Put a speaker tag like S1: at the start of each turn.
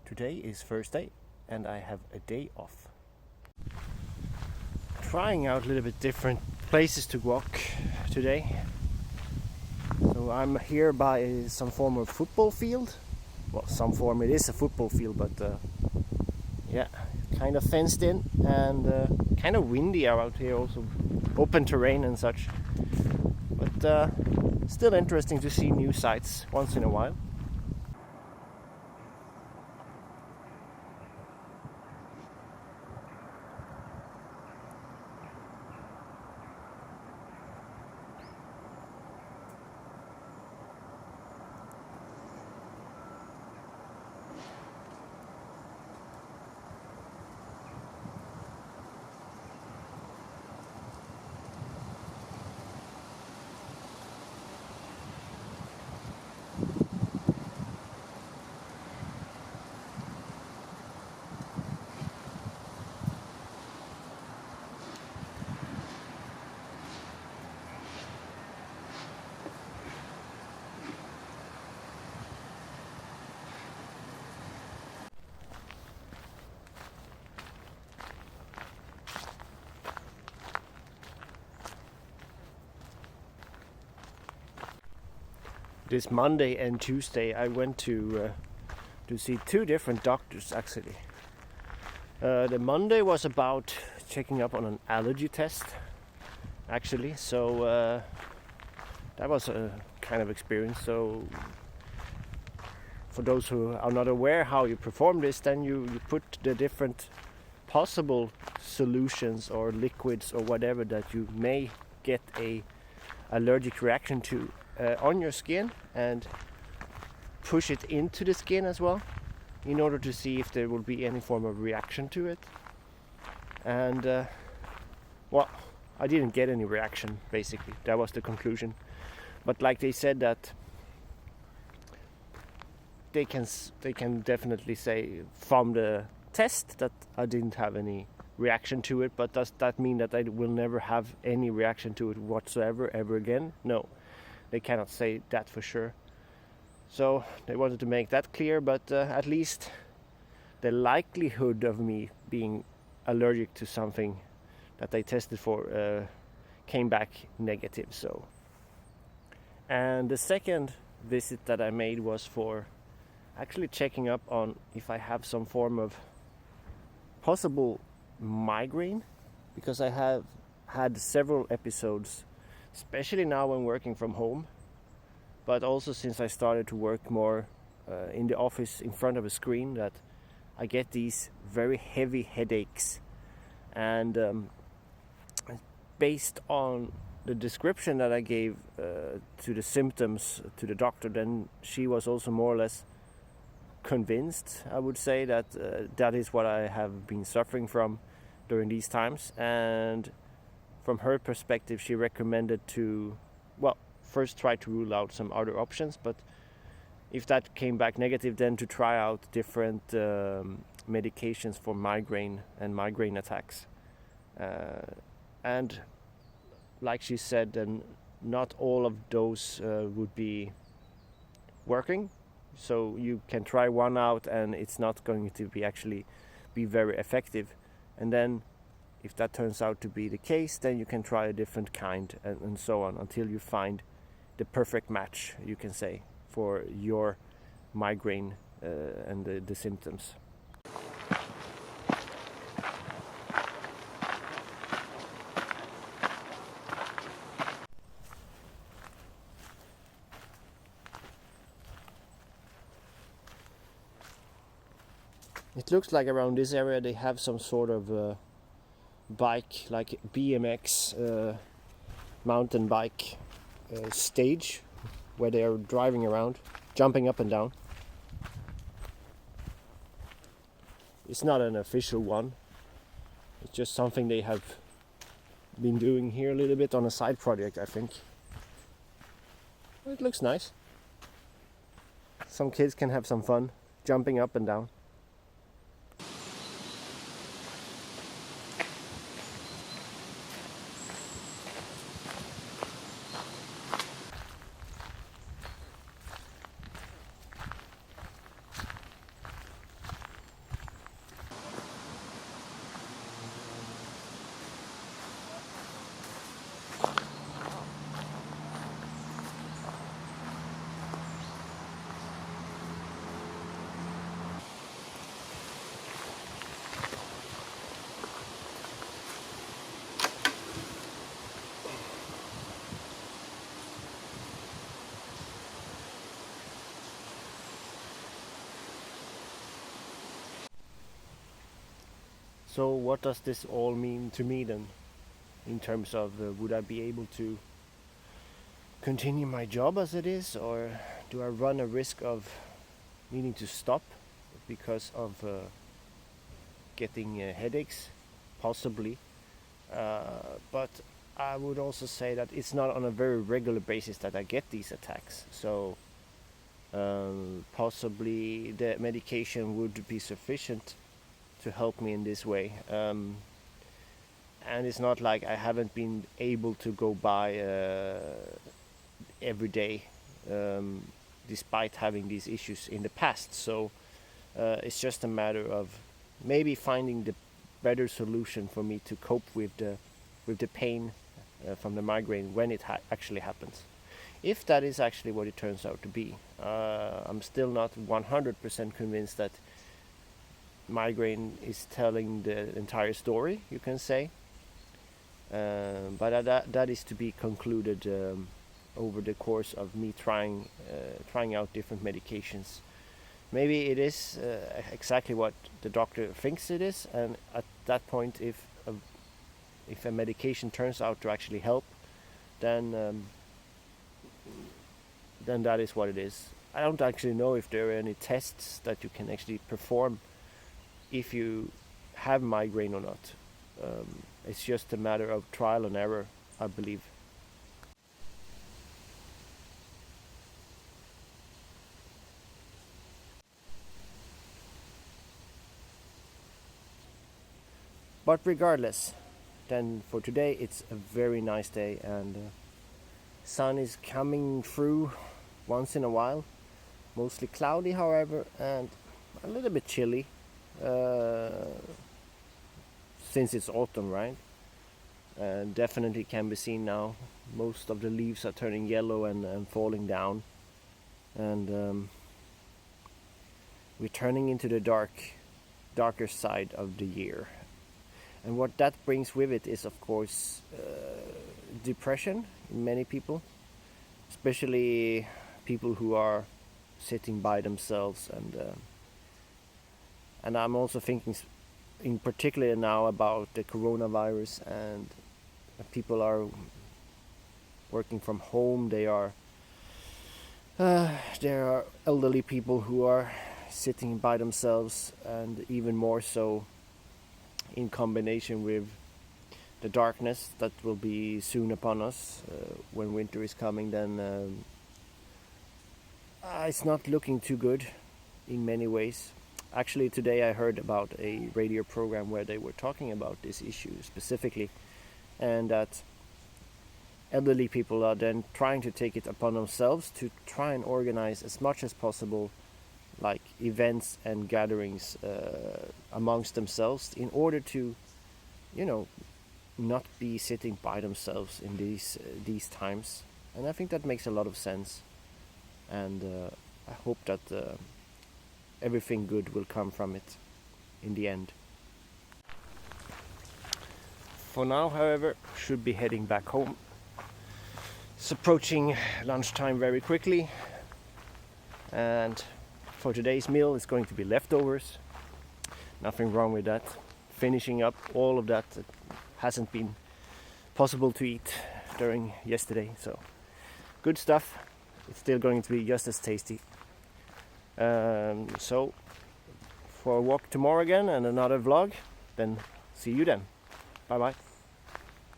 S1: Today is Thursday and I have a day off. Trying out a little bit different places to walk today. So I'm here by some form of football field. Well, some form, it is a football field, but yeah, kind of fenced in and kind of windy out here, also open terrain and such. But still interesting to see new sights once in a while. This Monday and Tuesday I went to see two different doctors actually. The Monday was about checking up on an allergy test actually, so that was a kind of experience. So for those who are not aware how you perform this, then you put the different possible solutions or liquids or whatever that you may get a allergic reaction to on your skin and push it into the skin as well in order to see if there will be any form of reaction to it. And well, I didn't get any reaction, basically. That was the conclusion. But like they said that they can definitely say from the test that I didn't have any reaction to it, but does that mean that I will never have any reaction to it whatsoever ever again? No. They cannot say that for sure. So they wanted to make that clear, but at least the likelihood of me being allergic to something that they tested for came back negative. So, and the second visit that I made was for actually checking up on if I have some form of possible migraine, because I have had several episodes, especially now when working from home, but also since I started to work more in the office in front of a screen, that I get these very heavy headaches. And based on the description that I gave to the symptoms to the doctor, then she was also more or less convinced, I would say, that that is what I have been suffering from during these times. And from her perspective, she recommended to, well, first try to rule out some other options, but if that came back negative, then to try out different medications for migraine and migraine attacks. And like she said, then not all of those would be working. So you can try one out and it's not going to be very effective. And then if that turns out to be the case, then you can try a different kind and so on until you find the perfect match, you can say, for your migraine and the symptoms. It looks like around this area they have some sort of bike, like BMX mountain bike stage where they are driving around, jumping up and down. It's not an official one, it's just something they have been doing here a little bit on a side project, I think. It looks nice. Some kids can have some fun jumping up and down. So what does this all mean to me then, in terms of would I be able to continue my job as it is, or do I run a risk of needing to stop because of getting headaches? Possibly. But I would also say that it's not on a very regular basis that I get these attacks. So possibly the medication would be sufficient to help me in this way. And it's not like I haven't been able to go by every day, despite having these issues in the past. So it's just a matter of maybe finding the better solution for me to cope with the pain from the migraine when it actually happens. If that is actually what it turns out to be, I'm still not 100% convinced that migraine is telling the entire story, you can say. But that is to be concluded over the course of me trying out different medications. Maybe it is exactly what the doctor thinks it is, and at that point, if a medication turns out to actually help, then that is what it is. I don't actually know if there are any tests that you can actually perform if you have migraine or not. It's just a matter of trial and error, I believe. But regardless, then for today it's a very nice day, and sun is coming through once in a while. Mostly cloudy, however, and a little bit chilly. Since it's autumn, right? Definitely can be seen now. Most of the leaves are turning yellow and falling down, and we're turning into the darker side of the year. And what that brings with it is, of course, depression in many people, especially people who are sitting by themselves, and I'm also thinking in particular now about the coronavirus, and people are working from home. There are elderly people who are sitting by themselves, and even more so in combination with the darkness that will be soon upon us when winter is coming. Then it's not looking too good in many ways. Actually, today I heard about a radio program where they were talking about this issue specifically, and that elderly people are then trying to take it upon themselves to try and organize as much as possible, like events and gatherings amongst themselves, in order to, not be sitting by themselves in these times. And I think that makes a lot of sense, and I hope that everything good will come from it in the end. For now, however, should be heading back home. It's approaching lunchtime very quickly, and for today's meal it's going to be leftovers. Nothing wrong with that. Finishing up all of that hasn't been possible to eat during yesterday, so good stuff. It's still going to be just as tasty. So for a walk tomorrow again and another vlog, then see you then. Bye bye.